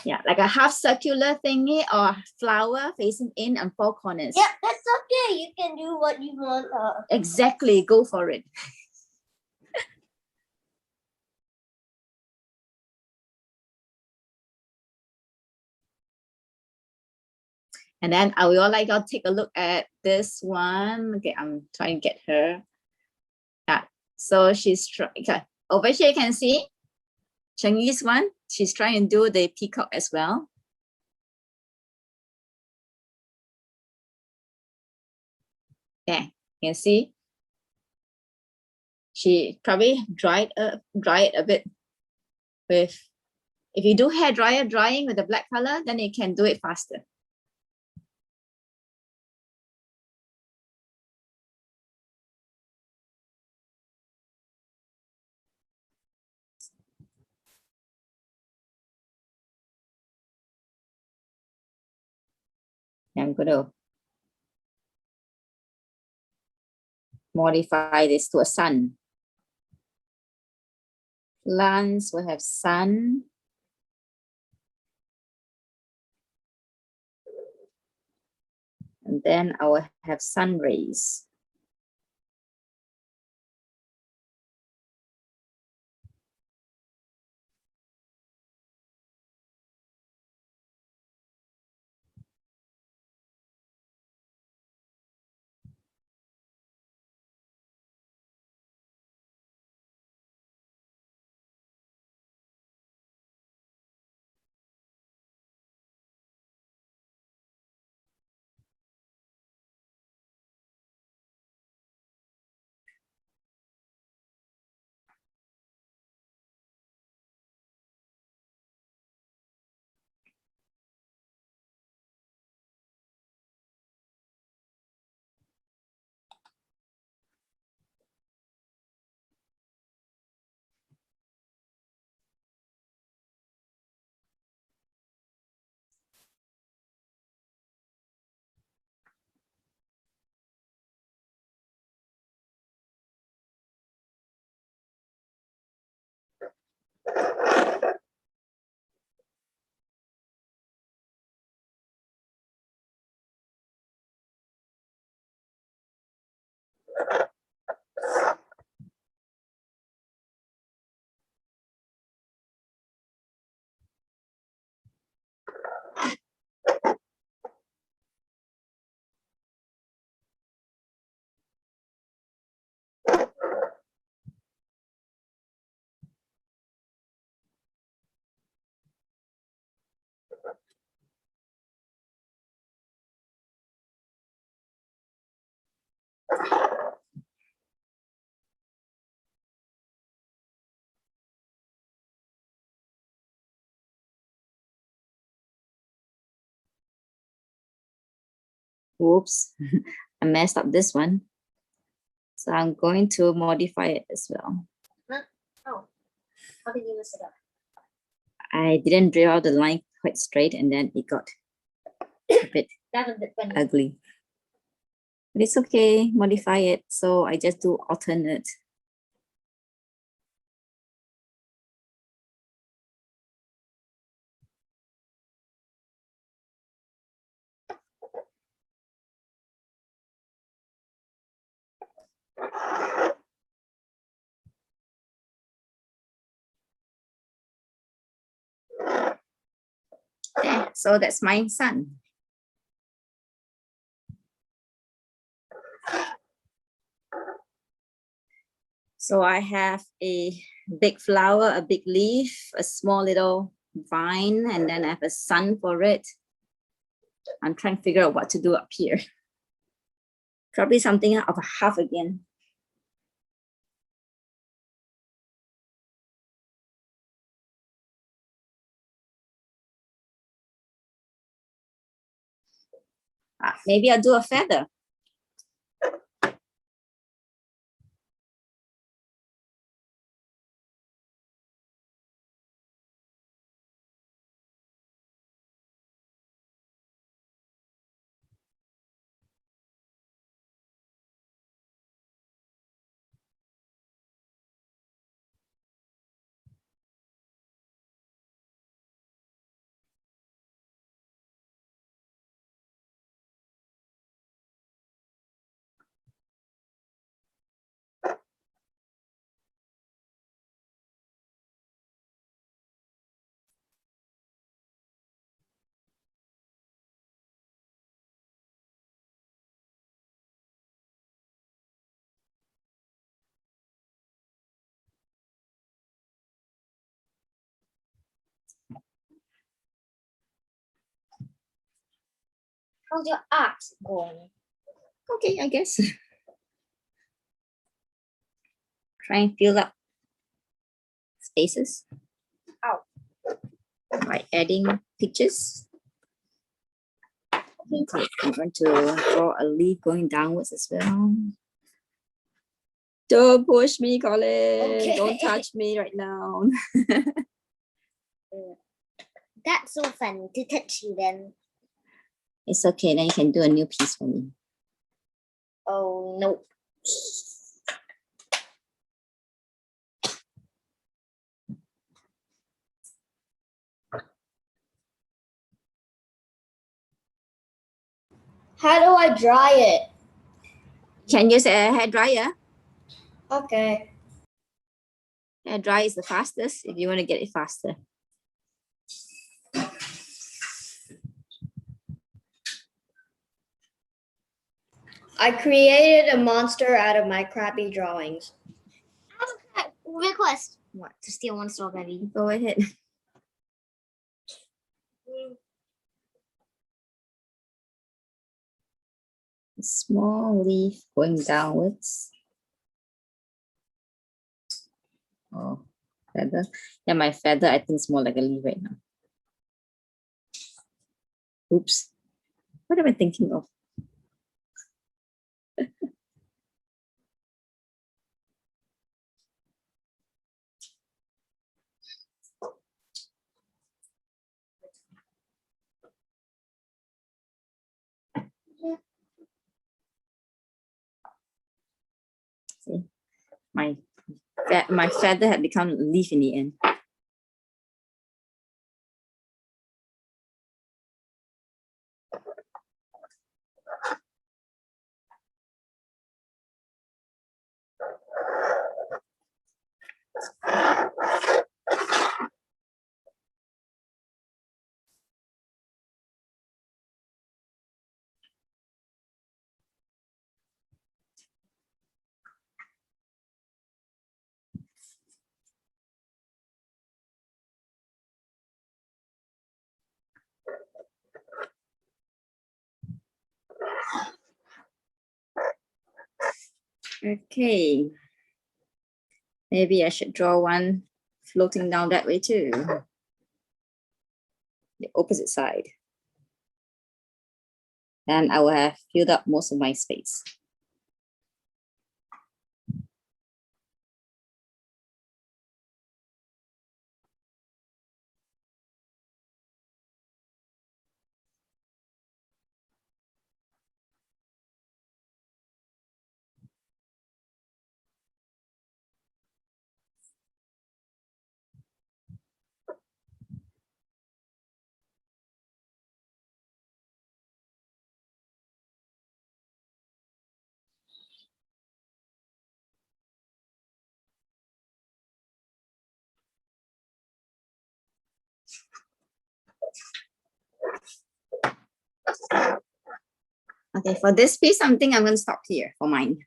Yeah, like a half circular thingy or flower facing in on 4 corners. Yeah, that's okay. You can do what you want. Exactly, go for it. And then I will like y'all take a look at this one. Okay, I'm trying to get her. Yeah, so she's okay. Over here you can see Chinese one. She's trying to do the peacock as well. Yeah, you can see. She probably dry it a bit with, if you do hair dryer drying with the black color, then you can do it faster. I'm going to modify this to a sun. Plants will have sun. And then I will have sun rays. Whoops, I messed up this one. So I'm going to modify it as well. Huh? Oh, how did you mess it up? I didn't draw the line quite straight and then it got a bit That was a bit funny. ugly. But it's okay, modify it. So I just do alternate. Okay, so that's my sun. So I have a big flower, a big leaf, a small little vine, and then I have a sun for it. I'm trying to figure out what to do up here. Probably something of a half again. Maybe I'll do a feather. How's your art going? Okay, I guess. Try and fill up spaces. Ow. By adding pictures. Okay, I'm going to draw a leaf going downwards as well. Don't push me, Colin. Okay. Don't touch me right now. That's so fun to touch you then. It's okay, then you can do a new piece for me. Oh no. How do I dry it? Can use a hair dryer. Okay. Hair dryer is the fastest if you want to get it faster. I created a monster out of my crappy drawings. Request. What? To steal one strawberry. Go ahead. A small leaf going downwards. Oh, feather. Yeah, my feather, I think, is more like a leaf right now. Oops. What am I thinking of? See, my feather had become a leaf in the end. Okay. Maybe I should draw one floating down that way too. The opposite side. Then I will have filled up most of my space. Okay, for this piece, I think I'm going to stop here for mine.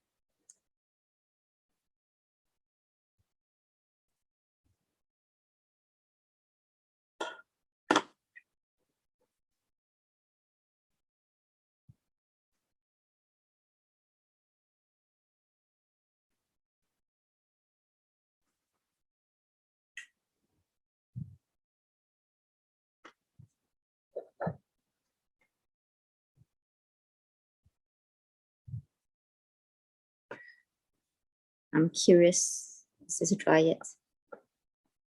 I'm curious. Is this dry yet?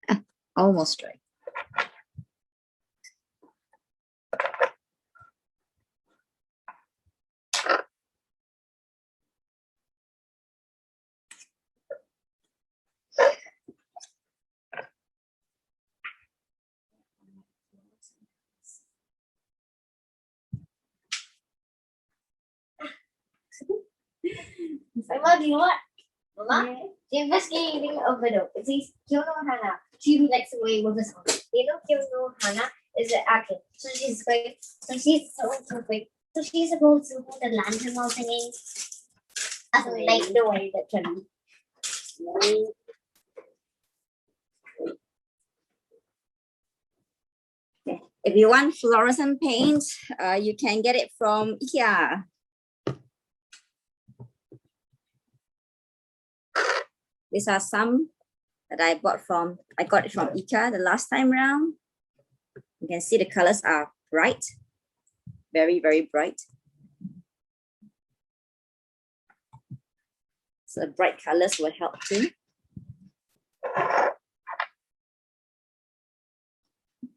Ah, almost dry. Mama, do you know what? Mama, the investigating a widow. It says Kyono Hana. She likes the way with the song. You know Kyono Hana is an actor. So she's quick. So she's so quick. So she's supposed to hold the lantern while singing. I don't like the way that can be. If you want fluorescent paint, you can get it from IKEA. These are some that I got it from IKEA the last time round. You can see the colors are bright, very, very bright. So bright colors will help too.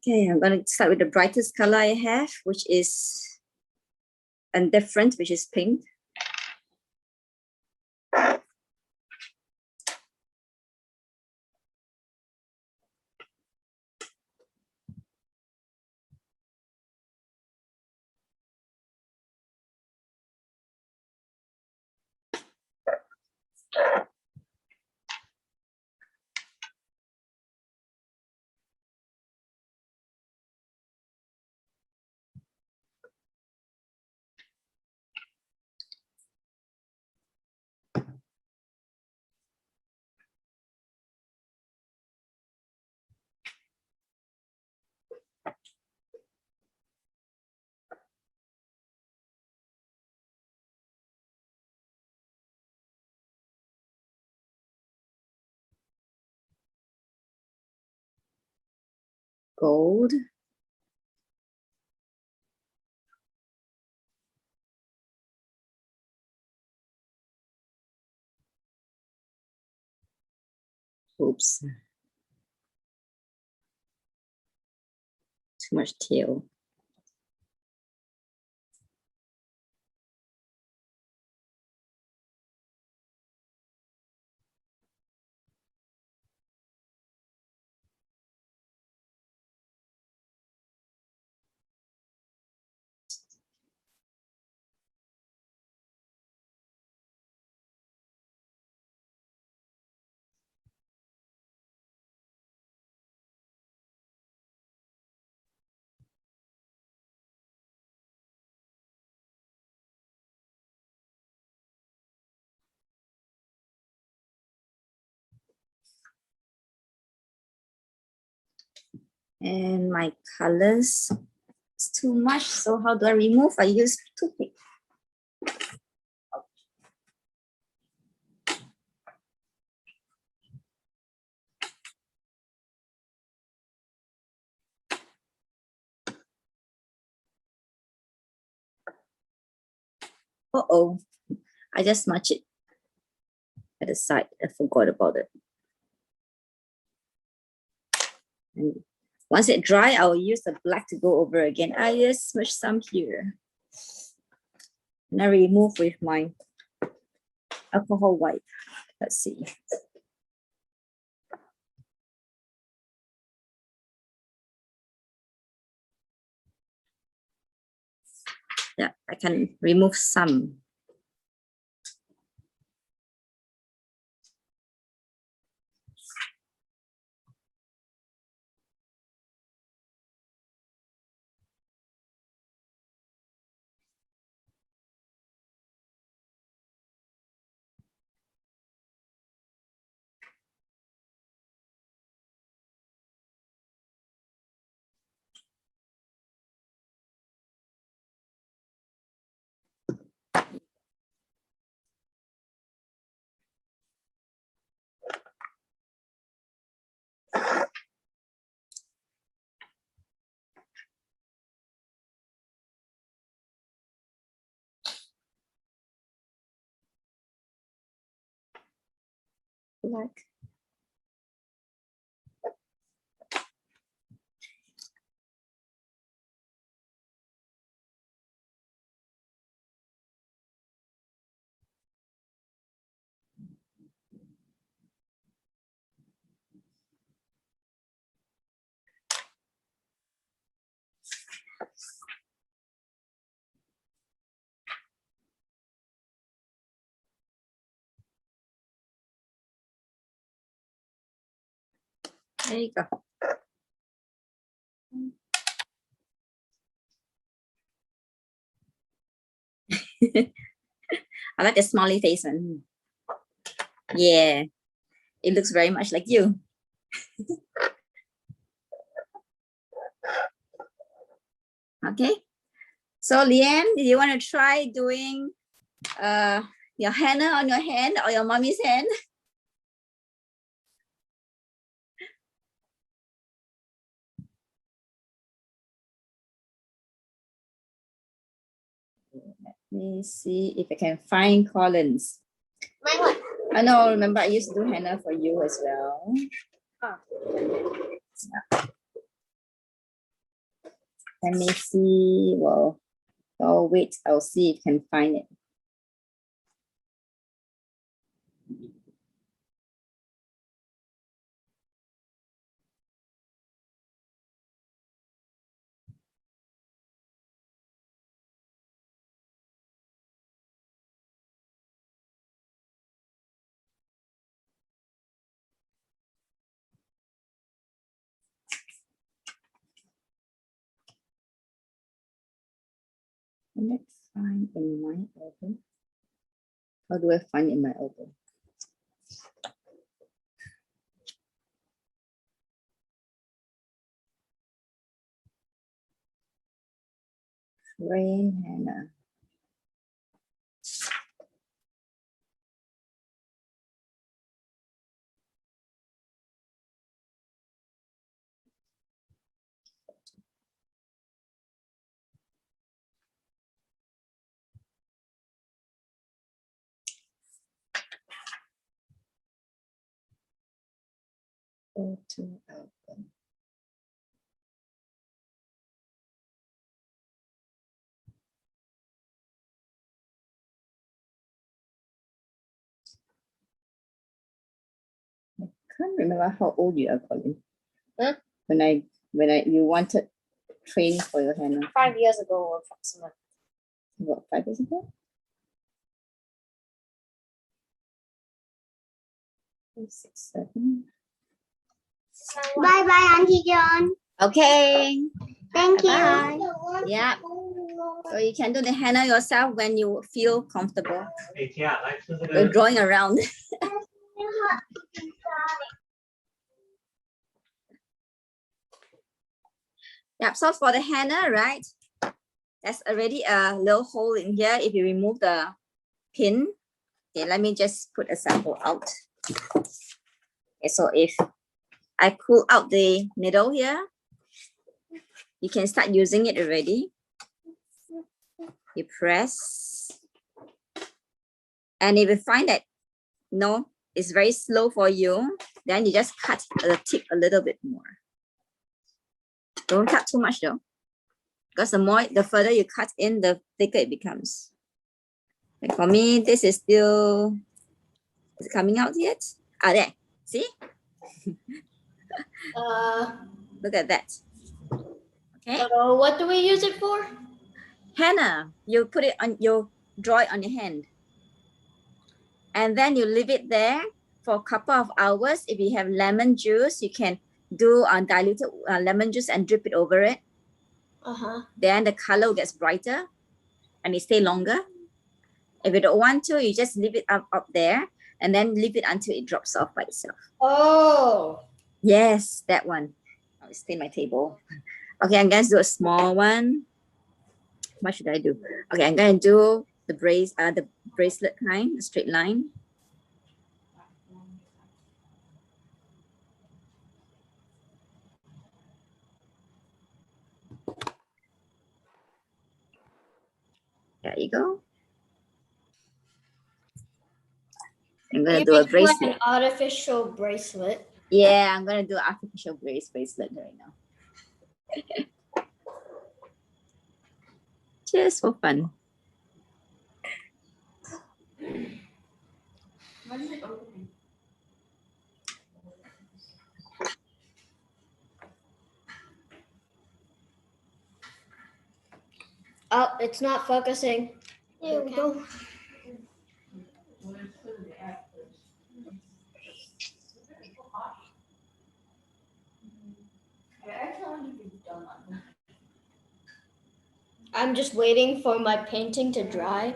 Okay, I'm going to start with the brightest color I have, which is indifferent, which is pink. Gold. Oops. Too much teal. And my colors, it's too much. So how do I remove? I use toothpick. Uh-oh, I just smudged it at the side. I forgot about it. And once it dry, I will use the black to go over again. I just smudge some here. And I remove with my alcohol wipe. Let's see. Yeah, I can remove some. Black. There you go. I like the smiley face one. Yeah, it looks very much like you. Okay. So Leanne, do you want to try doing your henna on your hand or your mommy's hand? Let me see if I can find Collins. My what? I know, remember I used to do henna for you as well. Oh. Let me see. Well, I'll wait. I'll see if I can find it. Let's find in my album. How do I find in my album? Rain henna. Go to album. I can't remember how old you are, Colin. Huh? When you wanted training for your henna. 5 years ago, approximately. What, 5 years ago? 6, 7. Bye bye, Auntie John. Okay. Thank Bye. you. Yeah. So you can do the henna yourself when you feel comfortable. You're drawing around. Yeah, so for the henna, right? There's already a little hole in here. If you remove the pin, okay, let me just put a sample out. Okay, so if I pull out the needle here, you can start using it already. You press. And if you find that, no, it's very slow for you, then you just cut the tip a little bit more. Don't cut too much though, because the further you cut in, the thicker it becomes. And for me, this is still, is it coming out yet? Ah, there, see? Look at that. Okay. What do we use it for? Henna, you put it on, you draw it on your hand. And then you leave it there for a couple of hours. If you have lemon juice, you can do diluted lemon juice and drip it over it. Then the color gets brighter and it stay longer. If you don't want to, you just leave it up there and then leave it until it drops off by itself. Oh. Yes, that one. Oh, it stay my table. Okay, I'm going to do a small one. What should I do? Okay, I'm going to do the bracelet kind, the straight line. There you go. I'm going to do a bracelet. Like an artificial bracelet. Yeah, I'm going to do an artificial bracelet right now. Just for fun. Oh, it's not focusing. There we go. I'm just waiting for my painting to dry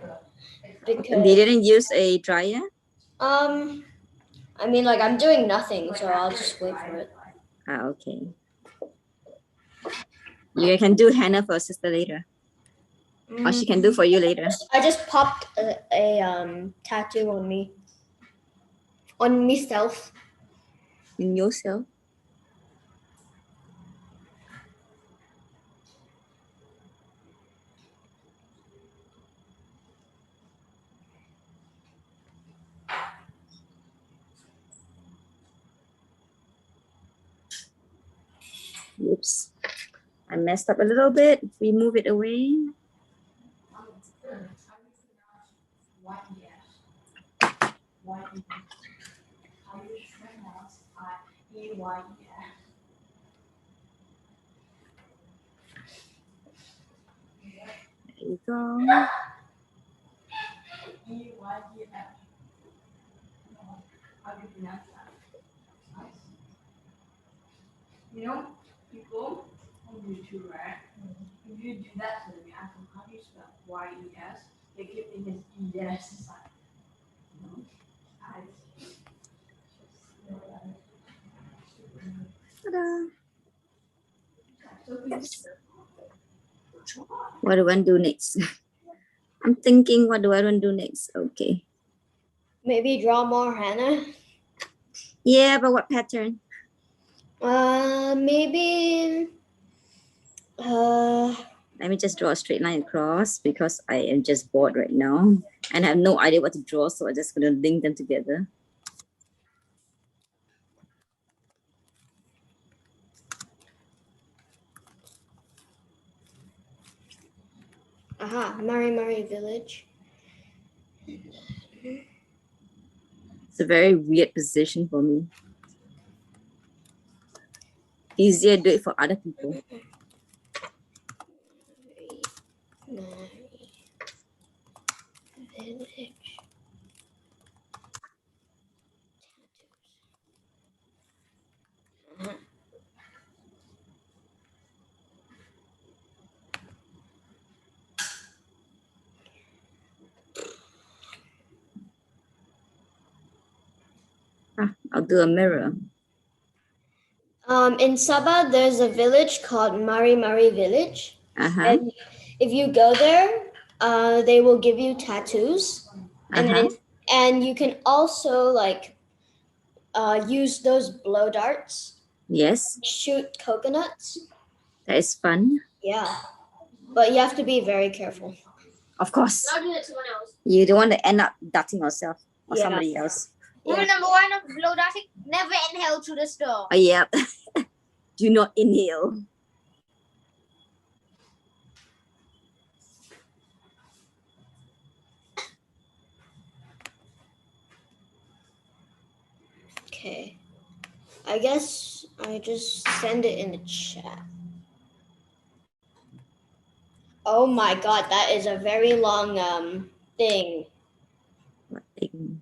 because They didn't use a dryer? I mean, like, I'm doing nothing, so I'll just wait for it. Ah, okay. You can do henna for sister later. Or she can do for you later. I just popped a tattoo on me. On myself. In yourself. Oops. I messed up a little bit. We move it away. There you go. You know, people on YouTube, right? If you do that to them, you ask them how do you spell Y-E-S, they keep thinking E-S. It's like, no, Ta-da. What do I want to do next? I'm thinking, what do I want to do next? Okay. Maybe draw more henna. Yeah, but what pattern? Maybe. Let me just draw a straight line across because I am just bored right now and I have no idea what to draw, so I'm just going to link them together. Mari Village. It's a very weird position for me. Easier to do it for other people. Mari Village. I'll do a mirror. In Sabah, there's a village called Mari Village. Uh-huh. And if you go there, they will give you tattoos. And you can also use those blow darts. Yes. Shoot coconuts. That is fun. Yeah. But you have to be very careful. Of course. Not do it to someone else. You don't want to end up darting yourself or Yeah. somebody else. Rule number 1 of blow darting, never inhale through the straw. Oh, yeah. Do not inhale. Okay. I guess I just send it in the chat. Oh my god, that is a very long thing. What thing?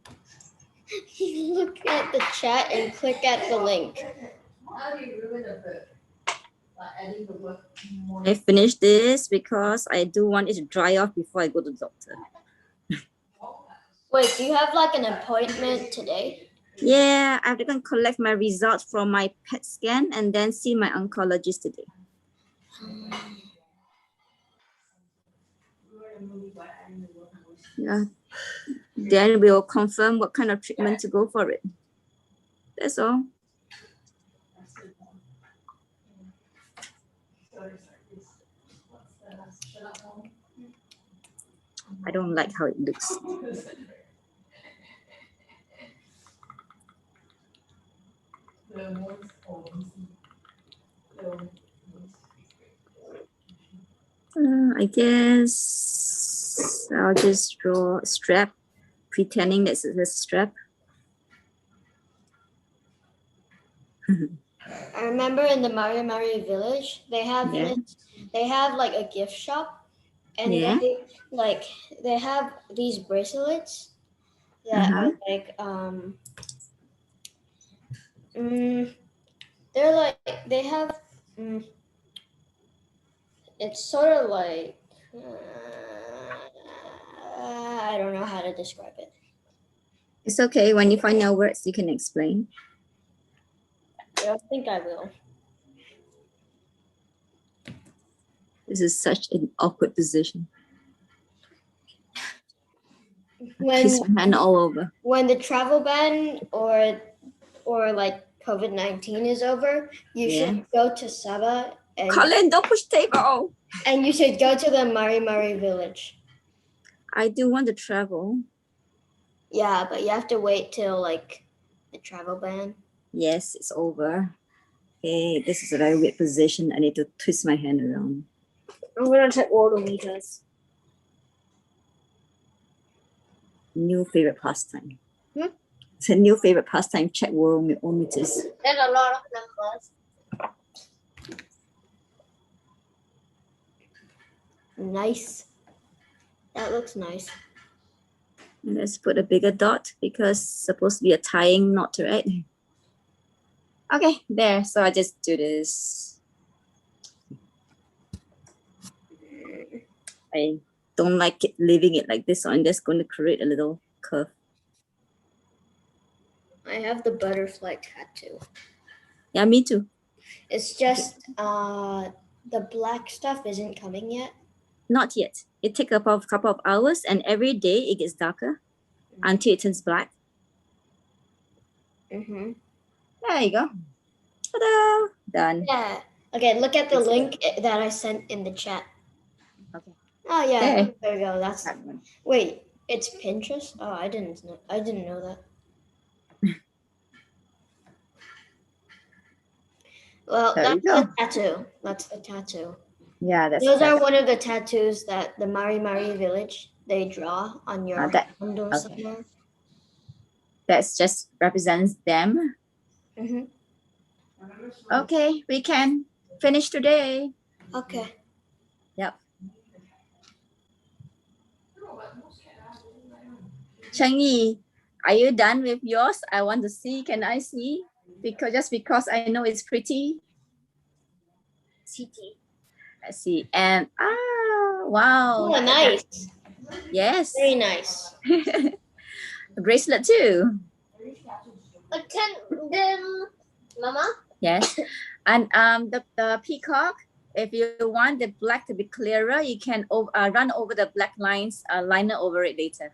You look at the chat and click at the link. how do you ruin a book? By adding the word more. I finished this because I do want it to dry off before I go to the doctor. Wait, do you have like an appointment today? Yeah, I have to go and collect my results from my PET scan and then see my oncologist today. Yeah. Then we'll confirm what kind of treatment to go for it. That's all. I don't like how it looks. I guess I'll just draw a strap, pretending that's a strap. I remember in the Mari Village, they have like a gift shop, and they have these bracelets that are like they're like they have it's sort of like I don't know how to describe it. It's okay. When you find out words, you can explain. I think I will. This is such an awkward position. Kiss my hand all over. When the travel ban or like COVID-19 is over, you should go to Sabah and Colin, don't push table. you should go to the Mari Mari village. I do want to travel. Yeah, but you have to wait till like the travel ban. Yes, it's over. Okay, this is a very weird position. I need to twist my hand around. I'm gonna check water meters. New favorite pastime. Hmm? It's a new favorite pastime. Check worldometers. There's a lot of numbers. Nice. That looks nice. Let's put a bigger dot because it's supposed to be a tying knot, right? Okay, there. So I just do this. I don't like it leaving it like this, so I'm just going to create a little curve. I have the butterfly tattoo. Yeah, me too. It's just the black stuff isn't coming yet. Not yet. It takes about a couple of hours, and every day it gets darker until it turns black. Mm-hmm. There you go. Ta-da! Done. Yeah. Okay, look at the link that I sent in the chat. Okay. Oh yeah, There. there we go. That's That one. wait, it's Pinterest? Oh, I didn't know that. Well, There you that's go. the tattoo. That's the tattoo. Yeah, that's Those are one of the tattoos that the Mari Mari village they draw on your that- hand or okay. somewhere. That's just represents them. Mm-hmm. Okay, we can finish today. Okay. Yep. Changyi, are you done with yours? I want to see. Can I see? Because I know it's pretty. CT. Let's see. And wow. Oh, nice. Yes. Very nice. A bracelet too. Mama? Yes. And the peacock, if you want the black to be clearer, you can run over the black lines, liner over it later.